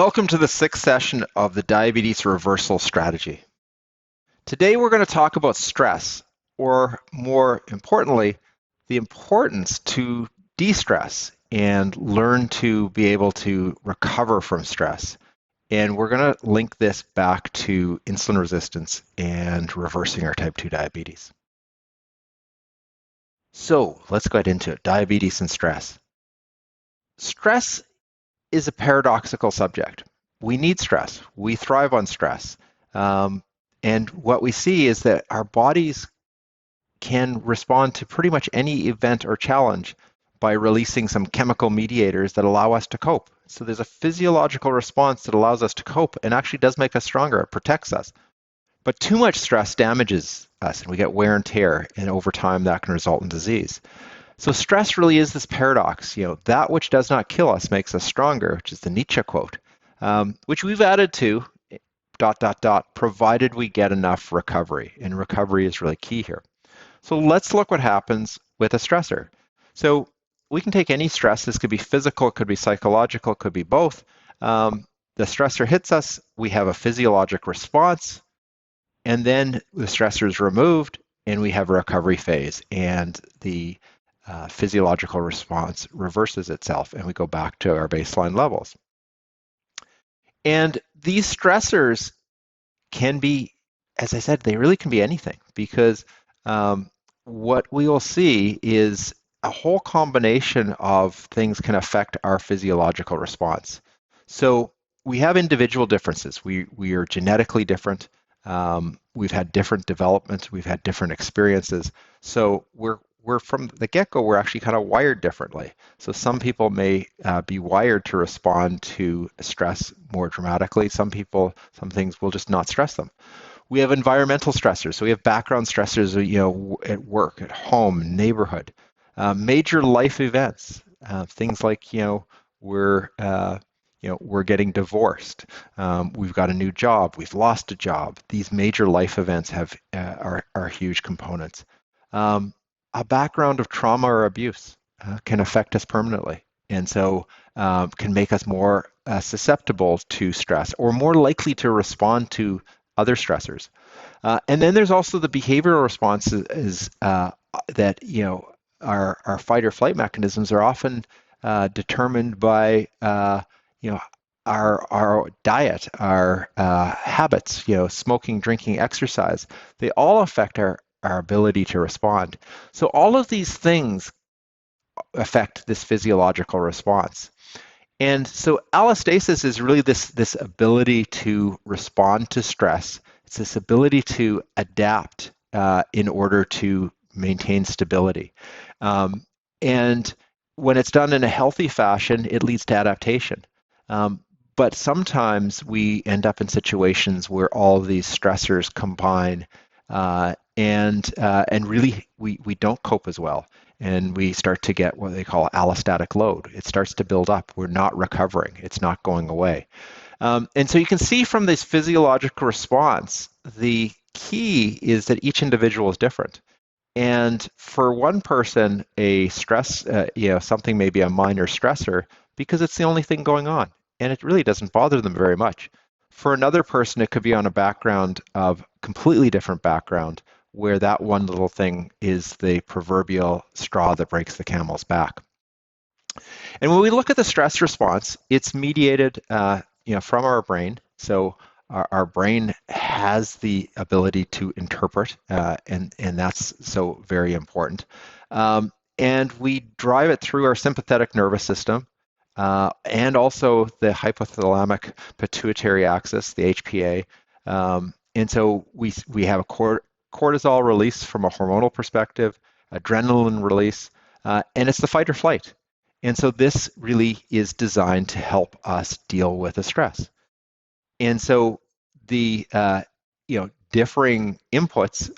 Welcome to the sixth session of the Diabetes Reversal Strategy. Today we're going to talk about stress, or more importantly, the importance to de-stress and learn to be able to recover from stress. And we're going to link this back to insulin resistance and reversing our type 2 diabetes. So let's get into it, diabetes and stress. Stress is a paradoxical subject. We need stress. We thrive on stress. And what we see is that our bodies can respond to pretty much any event or challenge by releasing some chemical mediators that allow us to cope. So there's a physiological response that allows us to cope and actually does make us stronger. It protects us. But too much stress damages us and we get wear and tear, and over time that can result in disease. So stress really is this paradox, that which does not kill us makes us stronger, which is the Nietzsche quote, which we've added to ... provided we get enough recovery. And recovery is really key here. So let's look what happens with a stressor. So we can take any stress. This could be physical, it could be psychological, it could be both. The stressor hits us, we have a physiologic response, and then the stressor is removed and we have a recovery phase. And the physiological response reverses itself and we go back to our baseline levels. And these stressors can be, as I said, they really can be anything, because what we will see is a whole combination of things can affect our physiological response. So we have individual differences. We are genetically different. We've had different developments. We've had different experiences. So we're from the get-go, we're actually kind of wired differently. So some people may be wired to respond to stress more dramatically. Some things will just not stress them. We have environmental stressors. So we have background stressors, at work, at home, neighborhood, major life events, things like, we're getting divorced. We've got a new job. We've lost a job. These major life events are huge components. A background of trauma or abuse can affect us permanently, and so can make us more susceptible to stress or more likely to respond to other stressors. And then there's also the behavioral responses that, our fight or flight mechanisms are often determined by, our diet, our habits, smoking, drinking, exercise. They all affect our ability to respond. So all of these things affect this physiological response. And so allostasis is really this ability to respond to stress. It's this ability to adapt in order to maintain stability. And when it's done in a healthy fashion, it leads to adaptation. But sometimes we end up in situations where all of these stressors combine, and really we don't cope as well, and we start to get what they call allostatic load. It starts to build up. We're not recovering. It's not going away. And so you can see from this physiological response, the key is that each individual is different. And for one person, a stress, something may be a minor stressor because it's the only thing going on, and it really doesn't bother them very much. For another person, it could be on a background of completely different background, where that one little thing is the proverbial straw that breaks the camel's back. And when we look at the stress response, it's mediated, from our brain. So our brain has the ability to interpret, and that's so very important. And we drive it through our sympathetic nervous system, and also the hypothalamic pituitary axis, the HPA. And so we have a cortisol release from a hormonal perspective, adrenaline release, and it's the fight or flight. And so this really is designed to help us deal with the stress. And so the differing inputs,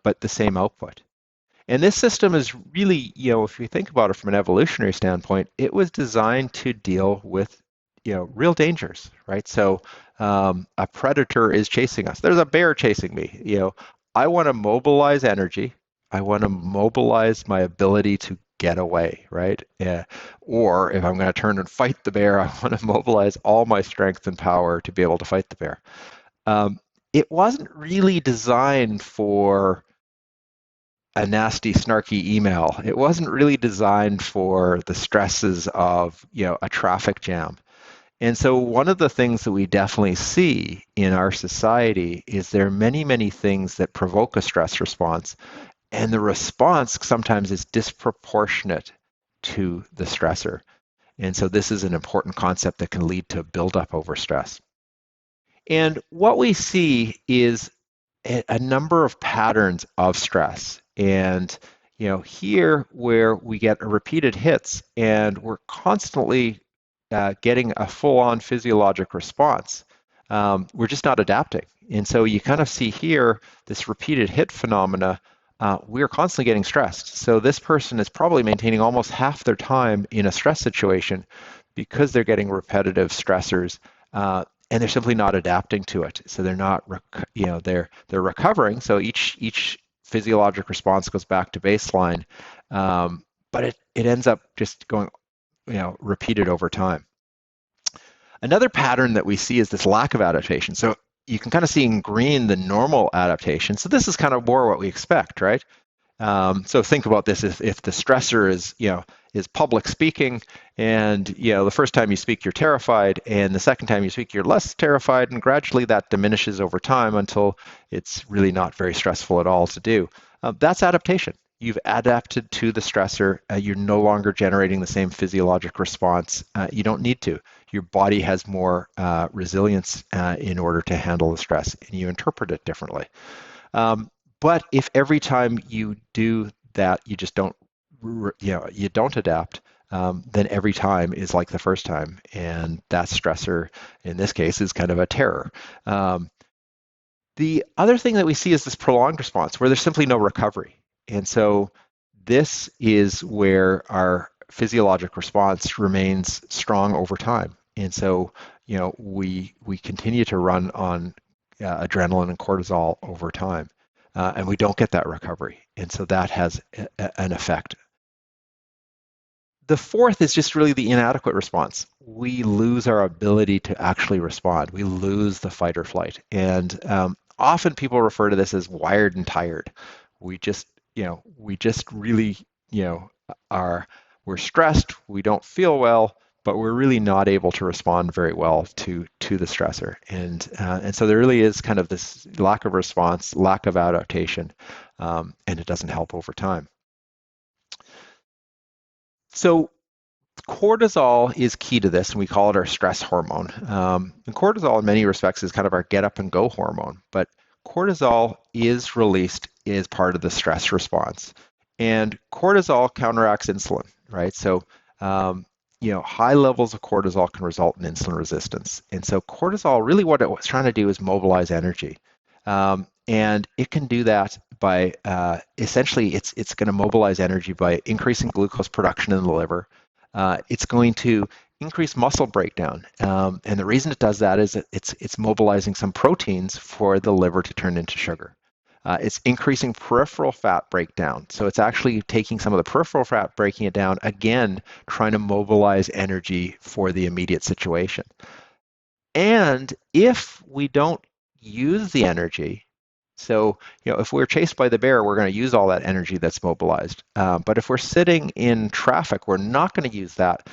but the same output. And this system is really, if you think about it from an evolutionary standpoint, it was designed to deal with, real dangers, right? So a predator is chasing us. There's a bear chasing me. I want to mobilize energy. I want to mobilize my ability to get away, right? Or if I'm going to turn and fight the bear, I want to mobilize all my strength and power to be able to fight the bear. Um, it wasn't really designed for a nasty, snarky email. It wasn't really designed for the stresses of, a traffic jam. And so one of the things that we definitely see in our society is there are many, many things that provoke a stress response, and the response sometimes is disproportionate to the stressor. And so this is an important concept that can lead to buildup over stress. And what we see is a number of patterns of stress. And here where we get repeated hits and we're constantly getting a full-on physiologic response, we're just not adapting. And so you kind of see here this repeated hit phenomena. We're constantly getting stressed. So this person is probably maintaining almost half their time in a stress situation because they're getting repetitive stressors. And they're simply not adapting to it. So they're not, they're recovering. So each physiologic response goes back to baseline, but it ends up just going, repeated over time. Another pattern that we see is this lack of adaptation. So you can kind of see in green the normal adaptation. So this is kind of more what we expect, right? So think about this: if the stressor is public speaking, and the first time you speak you're terrified, and the second time you speak you're less terrified, and gradually that diminishes over time until it's really not very stressful at all to do. That's adaptation. You've adapted to the stressor. You're no longer generating the same physiologic response. You don't need to. Your body has more resilience in order to handle the stress, and you interpret it differently. But if every time you do that, you just don't, you don't adapt, then every time is like the first time, and that stressor, in this case, is kind of a terror. The other thing that we see is this prolonged response where there's simply no recovery. And so this is where our physiologic response remains strong over time. And so, we continue to run on adrenaline and cortisol over time. And we don't get that recovery. And so that has an effect. The fourth is just really the inadequate response. We lose our ability to actually respond. We lose the fight or flight. And often people refer to this as wired and tired. We just really, we're stressed, we don't feel well, but we're really not able to respond very well to the stressor. And so there really is kind of this lack of response, lack of adaptation, and it doesn't help over time. So cortisol is key to this, and we call it our stress hormone. And cortisol, in many respects, is kind of our get up and go hormone, but cortisol is released as part of the stress response. And cortisol counteracts insulin, right? So high levels of cortisol can result in insulin resistance. And so cortisol, really what it was trying to do is mobilize energy. And it can do that by, essentially, it's going to mobilize energy by increasing glucose production in the liver. It's going to increase muscle breakdown. And the reason it does that is that it's mobilizing some proteins for the liver to turn into sugar. It's increasing peripheral fat breakdown. So it's actually taking some of the peripheral fat, breaking it down, again, trying to mobilize energy for the immediate situation. And if we don't use the energy, so if we're chased by the bear, we're going to use all that energy that's mobilized. But if we're sitting in traffic, we're not going to use that.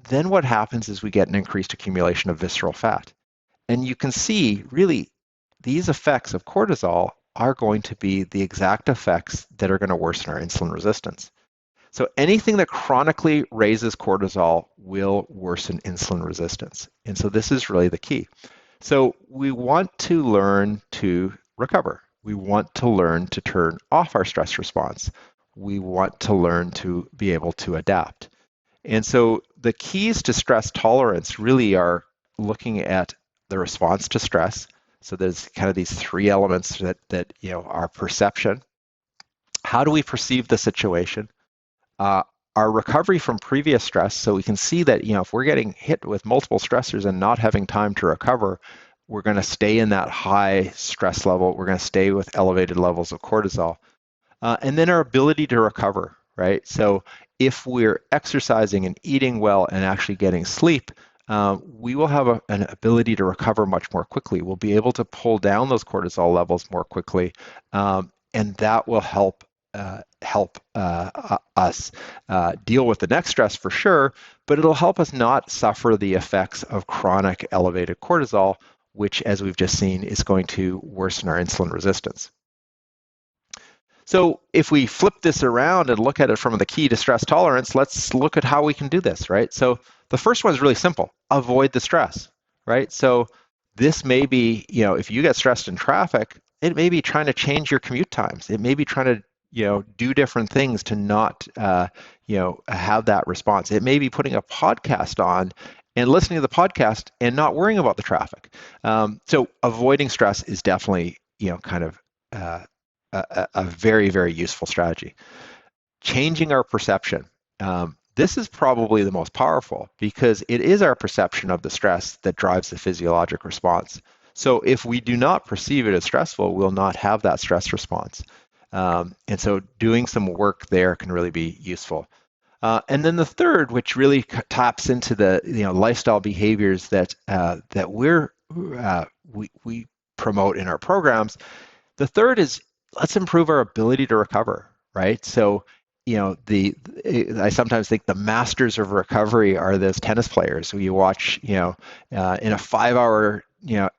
Then what happens is we get an increased accumulation of visceral fat. And you can see, really, these effects of cortisol are going to be the exact effects that are going to worsen our insulin resistance. So anything that chronically raises cortisol will worsen insulin resistance. And so this is really the key. So we want to learn to recover. We want to learn to turn off our stress response. We want to learn to be able to adapt. And so the keys to stress tolerance really are looking at the response to stress. So there's kind of these three elements that our perception. How do we perceive the situation? Our recovery from previous stress. So we can see that if we're getting hit with multiple stressors and not having time to recover, we're going to stay in that high stress level. We're going to stay with elevated levels of cortisol. And then our ability to recover, right? So if we're exercising and eating well and actually getting sleep, we will have an ability to recover much more quickly. We'll be able to pull down those cortisol levels more quickly, and that will help us deal with the next stress for sure, but it'll help us not suffer the effects of chronic elevated cortisol, which, as we've just seen, is going to worsen our insulin resistance. So if we flip this around and look at it from the key to stress tolerance, let's look at how we can do this, right? So the first one is really simple: avoid the stress, right? So this may be, if you get stressed in traffic, it may be trying to change your commute times. It may be trying to, do different things to not, have that response. It may be putting a podcast on and listening to the podcast and not worrying about the traffic. So avoiding stress is definitely, kind of a very, very useful strategy. Changing our perception. This is probably the most powerful because it is our perception of the stress that drives the physiologic response. So if we do not perceive it as stressful, we'll not have that stress response. And so doing some work there can really be useful. And then the third, which really taps into the lifestyle behaviors that we promote in our programs. The third is, let's improve our ability to recover, right? So, I sometimes think the masters of recovery are those tennis players who you watch, in a 5-hour,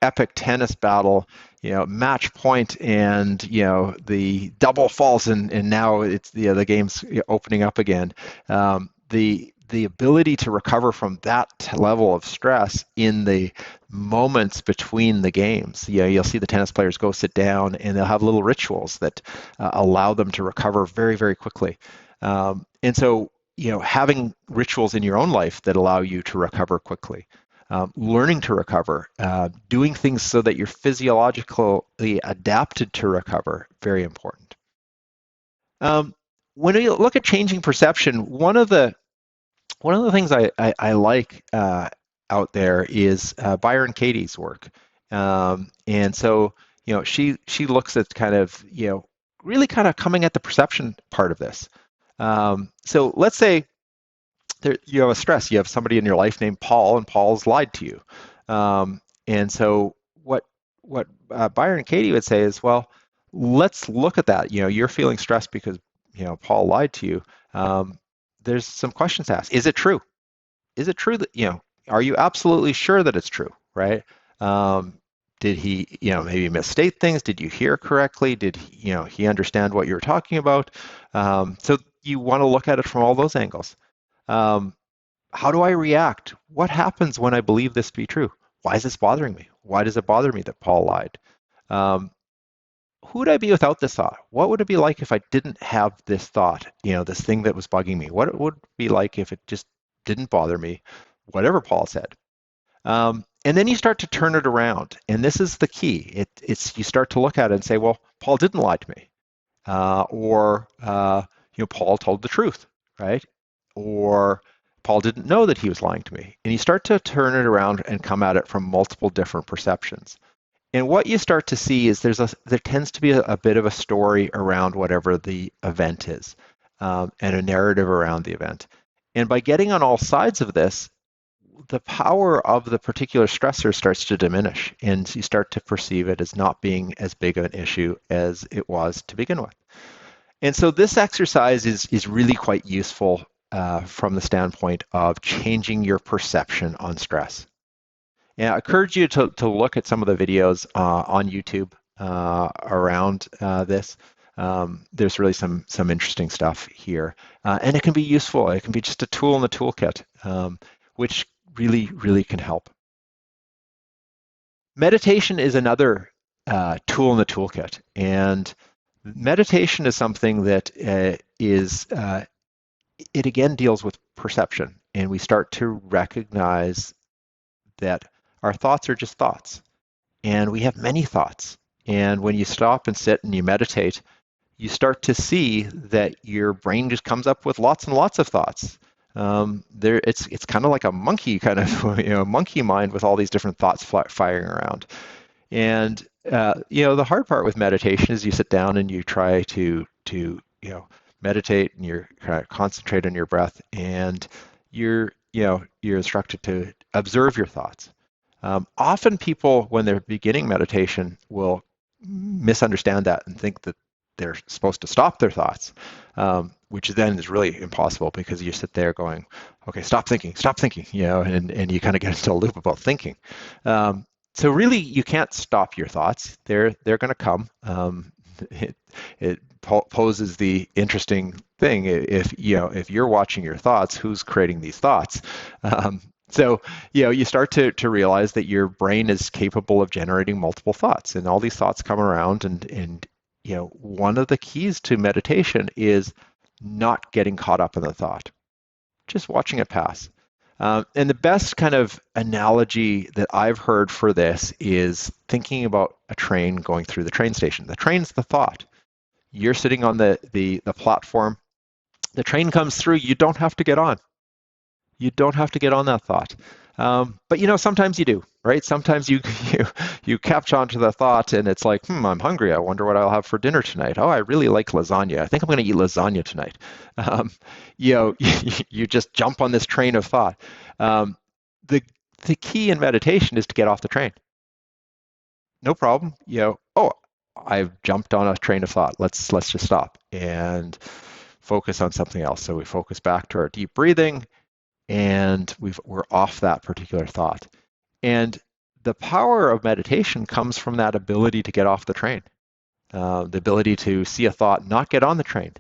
epic tennis battle, match point, and the double falls, and now it's the game's opening up again. The ability to recover from that level of stress in the moments between the games. You'll see the tennis players go sit down and they'll have little rituals that allow them to recover very, very quickly. And so, having rituals in your own life that allow you to recover quickly, learning to recover, doing things so that you're physiologically adapted to recover, very important. When we look at changing perception, one of the things I like out there is Byron Katie's work, and so she looks at kind of really kind of coming at the perception part of this. So let's say you have a stress. You have somebody in your life named Paul, and Paul's lied to you, and so what Byron Katie would say is, well, let's look at that. You're feeling stressed because Paul lied to you. There's some questions to ask. Is it true? Is it true that, are you absolutely sure that it's true, right? Did he, maybe misstate things? Did you hear correctly? Did he understand what you were talking about? So you want to look at it from all those angles. How do I react? What happens when I believe this to be true? Why is this bothering me? Why does it bother me that Paul lied? Who would I be without this thought? What would it be like if I didn't have this thought, this thing that was bugging me? What would it be like if it just didn't bother me, whatever Paul said? And then you start to turn it around. And this is the key. It's you start to look at it and say, well, Paul didn't lie to me. Or Paul told the truth, right? Or Paul didn't know that he was lying to me. And you start to turn it around and come at it from multiple different perceptions. And what you start to see is there tends to be a bit of a story around whatever the event is, and a narrative around the event. And by getting on all sides of this, the power of the particular stressor starts to diminish, and you start to perceive it as not being as big of an issue as it was to begin with. And so this exercise is really quite useful from the standpoint of changing your perception on stress. And I encourage you to look at some of the videos on YouTube around this. There's really some interesting stuff here. And it can be useful. It can be just a tool in the toolkit, which really, really can help. Meditation is another tool in the toolkit. And meditation is something that it again deals with perception. And we start to recognize that our thoughts are just thoughts, and we have many thoughts. And when you stop and sit and you meditate, you start to see that your brain just comes up with lots and lots of thoughts. It's kind of like a monkey monkey mind with all these different thoughts firing around. And the hard part with meditation is you sit down and you try to meditate and you're kind of concentrate on your breath, and you're instructed to observe your thoughts. Often people, when they're beginning meditation, will misunderstand that and think that they're supposed to stop their thoughts, which then is really impossible because you sit there going, okay, stop thinking, and you kind of get into a loop about thinking. So really, you can't stop your thoughts. They're going to come. It, it poses the interesting thing. If you're watching your thoughts, who's creating these thoughts? So, you start to realize that your brain is capable of generating multiple thoughts, and all these thoughts come around. And one of the keys to meditation is not getting caught up in the thought, just watching it pass. And the best kind of analogy that I've heard for this is thinking about a train going through the train station. The train's the thought. You're sitting on the platform. The train comes through. You don't have to get on. You don't have to get on that thought. But sometimes you do, right? Sometimes you catch onto the thought and it's like, I'm hungry. I wonder what I'll have for dinner tonight. Oh, I really like lasagna. I think I'm going to eat lasagna tonight. You just jump on this train of thought. The key in meditation is to get off the train. No problem. Oh, I've jumped on a train of thought. Let's just stop and focus on something else. So we focus back to our deep breathing, and we're off that particular thought. And the power of meditation comes from that ability to get off the train, the ability to see a thought, not get on the train.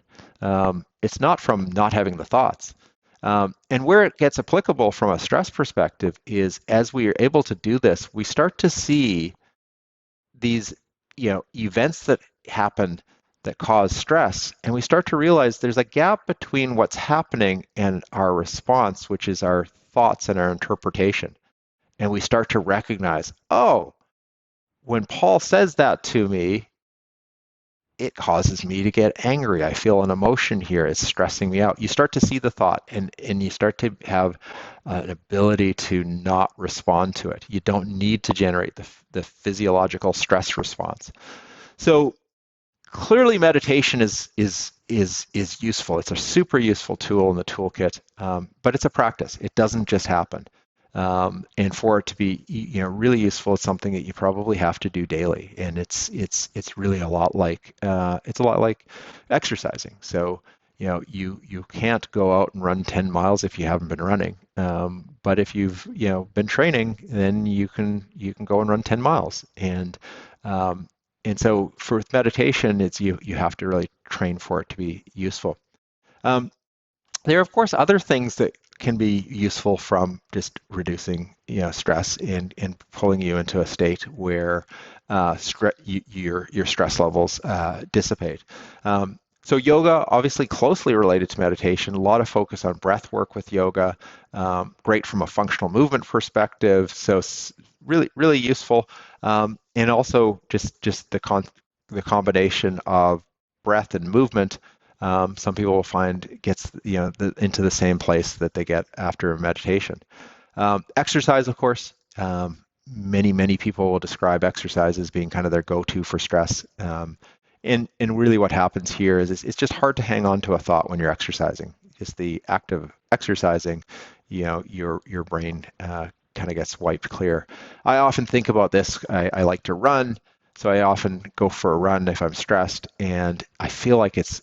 It's not from not having the thoughts. And where it gets applicable from a stress perspective is as we are able to do this, we start to see these events that happen that cause stress, and we start to realize there's a gap between what's happening and our response, which is our thoughts and our interpretation. And we start to recognize, oh, when Paul says that to me, it causes me to get angry. I feel an emotion here. It's stressing me out. You start to see the thought, and you start to have an ability to not respond to it. You don't need to generate the physiological stress response. So clearly meditation is useful. It's a super useful tool in the toolkit, but it's a practice. It doesn't just happen. And for it to be really useful, it's something that you probably have to do daily. And it's really a lot like exercising. So you can't go out and run 10 miles if you haven't been running. But if you've been training, then you can go and run 10 miles. And so for meditation, it's you have to really train for it to be useful. There are, of course, other things that can be useful from just reducing stress and pulling you into a state where your stress levels dissipate. So yoga, obviously closely related to meditation, a lot of focus on breath work with yoga, great from a functional movement perspective, so really, really useful. And also just the combination of breath and movement, some people will find gets into the same place that they get after meditation. Exercise, of course, many people will describe exercise as being kind of their go-to for stress. And really what happens here is it's just hard to hang on to a thought when you're exercising. Just the act of exercising, your brain kind of gets wiped clear. I often think about this. I like to run, so I often go for a run if I'm stressed, and I feel like it's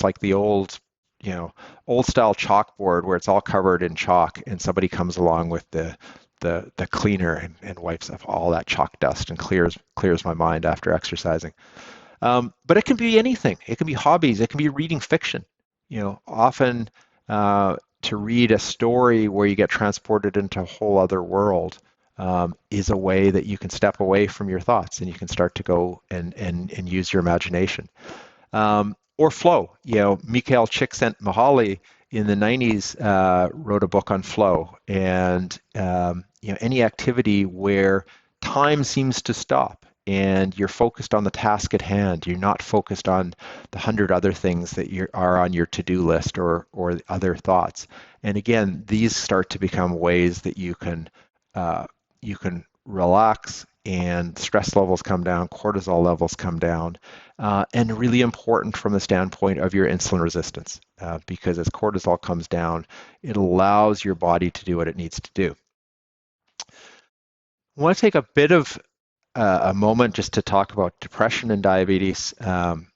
like the old style chalkboard where it's all covered in chalk, and somebody comes along with the cleaner and wipes off all that chalk dust and clears my mind after exercising. But it can be anything. It can be hobbies. It can be reading fiction. Often to read a story where you get transported into a whole other world is a way that you can step away from your thoughts and you can start to go and use your imagination. Or flow. Mikhail Csikszentmihalyi in the 90s wrote a book on flow, and any activity where time seems to stop and you're focused on the task at hand. You're not focused on the 100 other things that are on your to-do list or other thoughts. And again, these start to become ways that you can relax and stress levels come down, cortisol levels come down, and really important from the standpoint of your insulin resistance, because as cortisol comes down, it allows your body to do what it needs to do. I want to take a bit of a moment just to talk about depression and diabetes.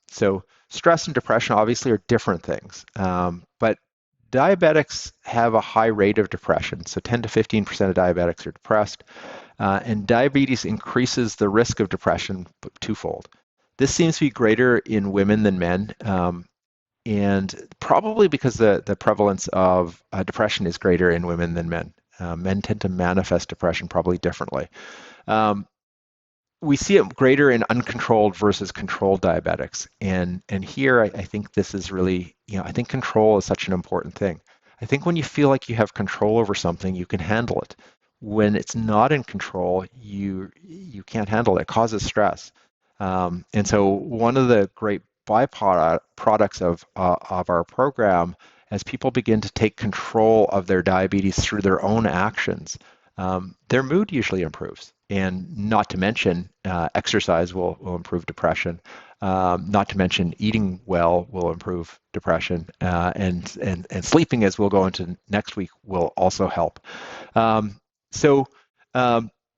So stress and depression obviously are different things, but diabetics have a high rate of depression. So 10 to 15% of diabetics are depressed, and diabetes increases the risk of depression twofold. This seems to be greater in women than men, and probably because the prevalence of depression is greater in women than men. Men tend to manifest depression probably differently. Um, we see it greater in uncontrolled versus controlled diabetics. And here I think this is really, I think control is such an important thing. I think when you feel like you have control over something, you can handle it. When it's not in control, you can't handle it. It causes stress. And so one of the great byproducts of our program, as people begin to take control of their diabetes through their own actions, their mood usually improves. And not to mention, exercise will improve depression. Not to mention, eating well will improve depression, and sleeping, as we'll go into next week, will also help. So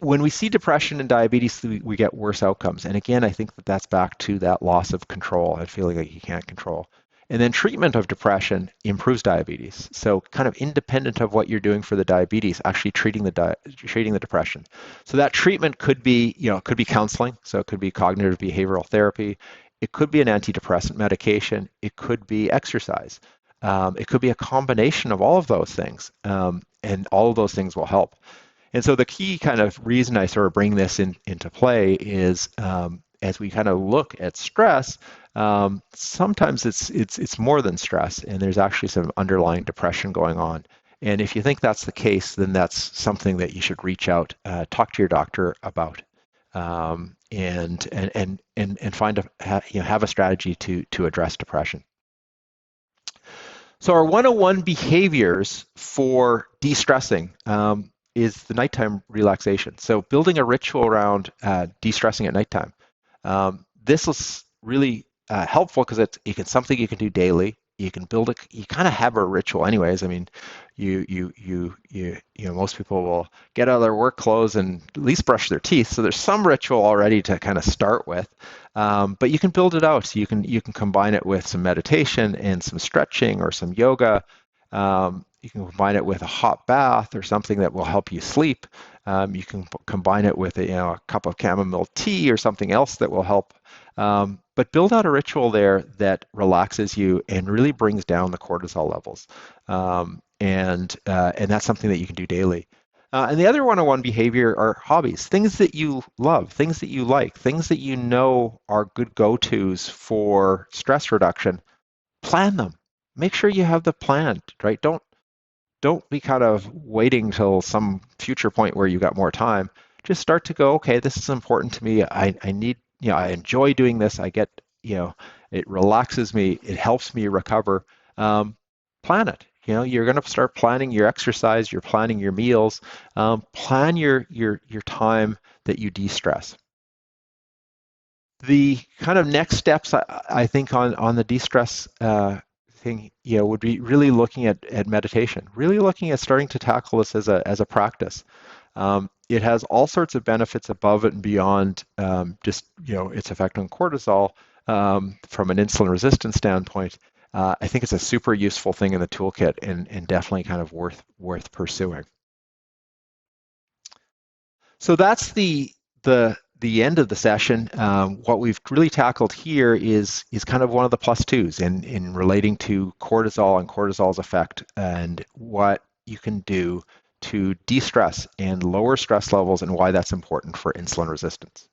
when we see depression and diabetes, we get worse outcomes. And again, I think that's back to that loss of control and feeling like you can't control. And then treatment of depression improves diabetes. So kind of independent of what you're doing for the diabetes, actually treating the depression. So that treatment could be, it could be counseling. So it could be cognitive behavioral therapy. It could be an antidepressant medication. It could be exercise. It could be a combination of all of those things. And all of those things will help. And so the key kind of reason I sort of bring this into play is as we kind of look at stress, sometimes it's more than stress, and there's actually some underlying depression going on. And if you think that's the case, then that's something that you should reach out, talk to your doctor about, and find have a strategy to address depression. So our 101 behaviors for de-stressing is the nighttime relaxation. So building a ritual around de-stressing at nighttime. This is really helpful because it's something you can do daily. You can build it. You kind of have a ritual, anyways. I mean, most people will get out of their work clothes and at least brush their teeth. So there's some ritual already to kind of start with. But you can build it out. So you can combine it with some meditation and some stretching or some yoga. You can combine it with a hot bath or something that will help you sleep. You can combine it with a cup of chamomile tea or something else that will help. But build out a ritual there that relaxes you and really brings down the cortisol levels. And that's something that you can do daily. And the other 101 behavior are hobbies, things that you love, things that you like, things that you know are good go-tos for stress reduction. Plan them. Make sure you have the plan, right? Don't be kind of waiting till some future point where you got more time. Just start to go, okay, this is important to me. I need, I enjoy doing this. I get, it relaxes me. It helps me recover. Plan it. You're going to start planning your exercise. You're planning your meals. Plan your time that you de-stress. The kind of next steps I think on the de-stress thing, would be really looking at meditation, really looking at starting to tackle this as a practice. It has all sorts of benefits above and beyond just its effect on cortisol from an insulin resistance standpoint. I think it's a super useful thing in the toolkit and definitely kind of worth pursuing. So that's the end of the session. What we've really tackled here is kind of one of the plus twos in relating to cortisol and cortisol's effect and what you can do to de-stress and lower stress levels and why that's important for insulin resistance.